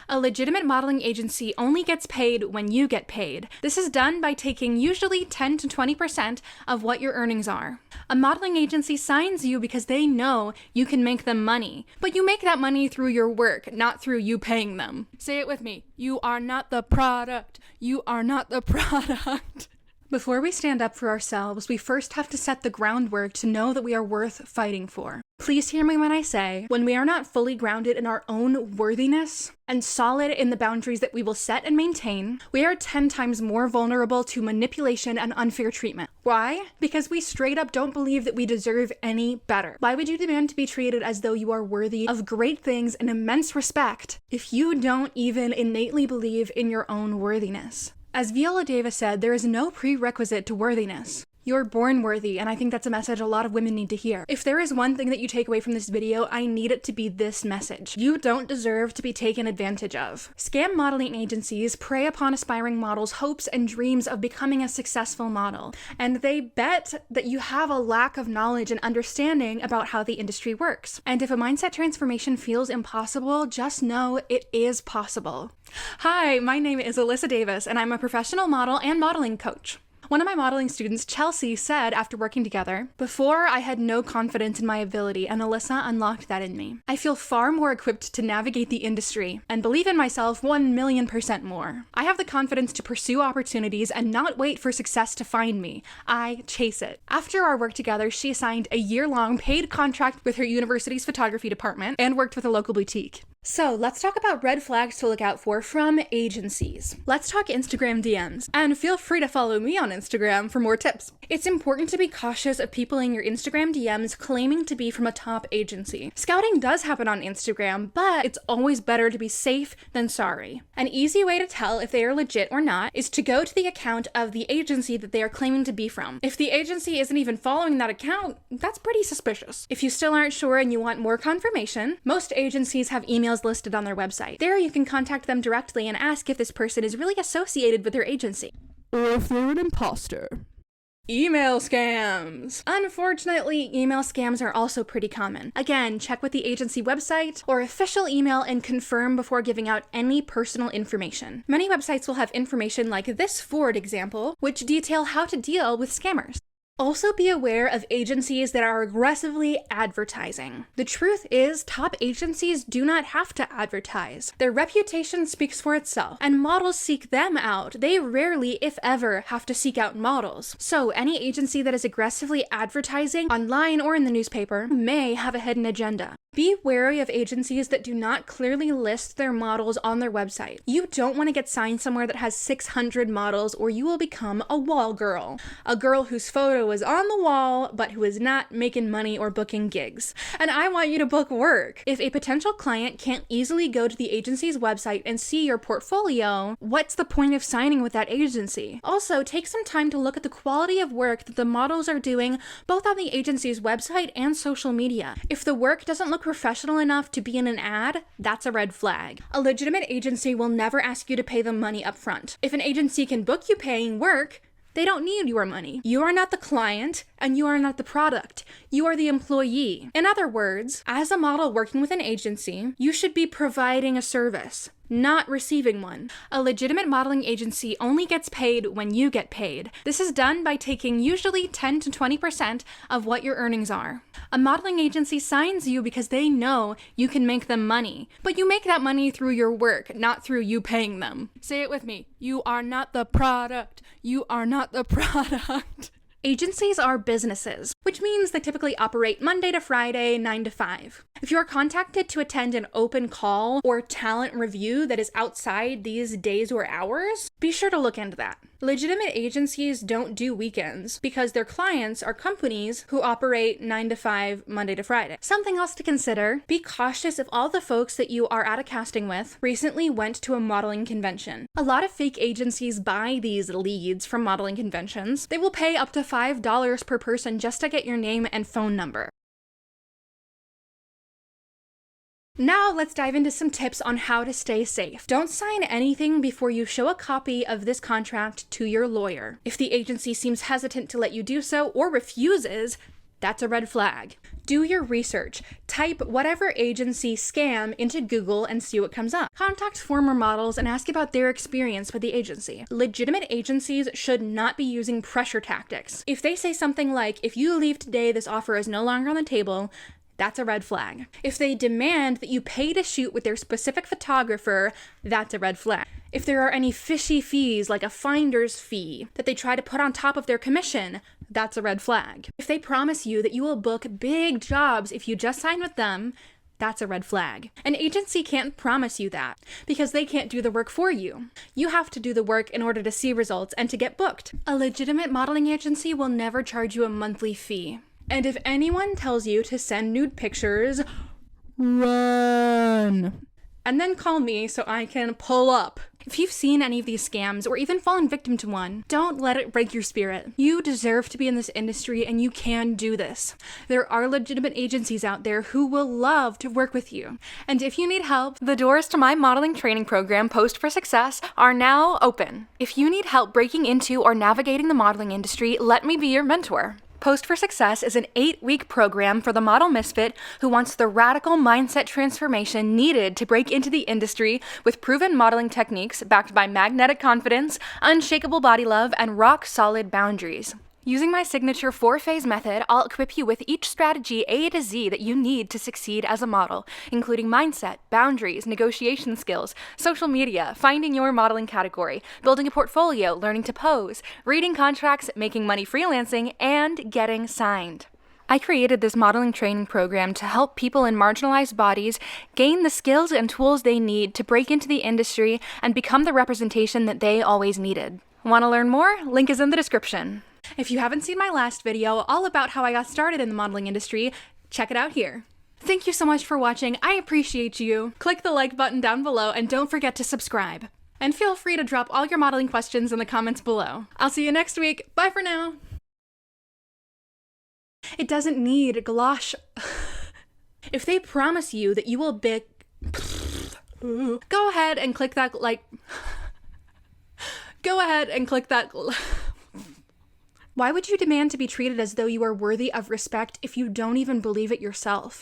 A legitimate modeling agency only gets paid when you get paid. This is done by taking usually 10 to 20% of what your earnings are. A modeling agency signs you because they know you can make them money, but you make that money through your work, not through you paying them. Say it with me. You are not the product. You are not the product. Before we stand up for ourselves, we first have to set the groundwork to know that we are worth fighting for. Please hear me when I say, when we are not fully grounded in our own worthiness and solid in the boundaries that we will set and maintain, we are 10 times more vulnerable to manipulation and unfair treatment. Why? Because we straight up don't believe that we deserve any better. Why would you demand to be treated as though you are worthy of great things and immense respect if you don't even innately believe in your own worthiness? As Viola Davis said, there is no prerequisite to worthiness. You're born worthy, and I think that's a message a lot of women need to hear. If there is one thing that you take away from this video, I need it to be this message. You don't deserve to be taken advantage of. Scam modeling agencies prey upon aspiring models' hopes and dreams of becoming a successful model, and they bet that you have a lack of knowledge and understanding about how the industry works. And if a mindset transformation feels impossible, just know it is possible. Hi, my name is Alyssa Davis, and I'm a professional model and modeling coach. One of my modeling students, Chelsea, said after working together, "Before, I had no confidence in my ability, and Alyssa unlocked that in me. I feel far more equipped to navigate the industry and believe in myself 1,000,000% more. I have the confidence to pursue opportunities and not wait for success to find me. I chase it." After our work together, she signed a year-long paid contract with her university's photography department and worked with a local boutique. So let's talk about red flags to look out for from agencies. Let's talk Instagram DMs, and feel free to follow me on Instagram for more tips. It's important to be cautious of people in your Instagram DMs claiming to be from a top agency. Scouting does happen on Instagram, but it's always better to be safe than sorry. An easy way to tell if they are legit or not is to go to the account of the agency that they are claiming to be from. If the agency isn't even following that account, that's pretty suspicious. If you still aren't sure and you want more confirmation, most agencies have emails listed on their website. There you can contact them directly and ask if this person is really associated with their agency, or if they're an imposter. Email scams! Unfortunately, email scams are also pretty common. Again, check with the agency website or official email and confirm before giving out any personal information. Many websites will have information like this Ford example, which detail how to deal with scammers. Also be aware of agencies that are aggressively advertising. The truth is, top agencies do not have to advertise. Their reputation speaks for itself, and models seek them out. They rarely, if ever, have to seek out models. So any agency that is aggressively advertising online or in the newspaper may have a hidden agenda. Be wary of agencies that do not clearly list their models on their website. You don't want to get signed somewhere that has 600 models, or you will become a wall girl. A girl whose photo is on the wall, but who is not making money or booking gigs. And I want you to book work. If a potential client can't easily go to the agency's website and see your portfolio, what's the point of signing with that agency? Also, take some time to look at the quality of work that the models are doing, both on the agency's website and social media. If the work doesn't look professional enough to be in an ad, that's a red flag. A legitimate agency will never ask you to pay them money up front. If an agency can book you paying work, they don't need your money. You are not the client, and you are not the product. You are the employee. In other words, as a model working with an agency, you should be providing a service, not receiving one. A legitimate modeling agency only gets paid when you get paid. This is done by taking usually 10 to 20% of what your earnings are. A modeling agency signs you because they know you can make them money, but you make that money through your work, not through you paying them. Say it with me. You are not the product. You are not the product. Agencies are businesses, which means they typically operate Monday to Friday, 9 to 5. If you are contacted to attend an open call or talent review that is outside these days or hours, be sure to look into that. Legitimate agencies don't do weekends because their clients are companies who operate 9 to 5, Monday to Friday. Something else to consider, be cautious if all the folks that you are at a casting with recently went to a modeling convention. A lot of fake agencies buy these leads from modeling conventions. They will pay up to $5 per person just to get your name and phone number. Now let's dive into some tips on how to stay safe. Don't sign anything before you show a copy of this contract to your lawyer. If the agency seems hesitant to let you do so or refuses, that's a red flag. Do your research. Type whatever agency scam into Google and see what comes up. Contact former models and ask about their experience with the agency. Legitimate agencies should not be using pressure tactics. If they say something like, if you leave today, this offer is no longer on the table, that's a red flag. If they demand that you pay to shoot with their specific photographer, that's a red flag. If there are any fishy fees, like a finder's fee, that they try to put on top of their commission, that's a red flag. If they promise you that you will book big jobs if you just sign with them, that's a red flag. An agency can't promise you that because they can't do the work for you. You have to do the work in order to see results and to get booked. A legitimate modeling agency will never charge you a monthly fee. And if anyone tells you to send nude pictures, run. And then call me so I can pull up. If you've seen any of these scams or even fallen victim to one, don't let it break your spirit. You deserve to be in this industry and you can do this. There are legitimate agencies out there who will love to work with you. And if you need help, the doors to my modeling training program, Post for Success, are now open. If you need help breaking into or navigating the modeling industry, let me be your mentor. Post for Success is an 8-week program for the model misfit who wants the radical mindset transformation needed to break into the industry with proven modeling techniques backed by magnetic confidence, unshakable body love, and rock-solid boundaries. Using my signature 4-phase method, I'll equip you with each strategy A to Z that you need to succeed as a model, including mindset, boundaries, negotiation skills, social media, finding your modeling category, building a portfolio, learning to pose, reading contracts, making money freelancing, and getting signed. I created this modeling training program to help people in marginalized bodies gain the skills and tools they need to break into the industry and become the representation that they always needed. Want to learn more? Link is in the description. If you haven't seen my last video all about how I got started in the modeling industry, check it out here. Thank you so much for watching. I appreciate you. Click the like button down below and don't forget to subscribe. And feel free to drop all your modeling questions in the comments below. I'll see you next week. Bye for now. It doesn't need galosh. If they promise you that you will be... Go ahead and click that like... Go ahead and click that... Why would you demand to be treated as though you are worthy of respect if you don't even believe it yourself?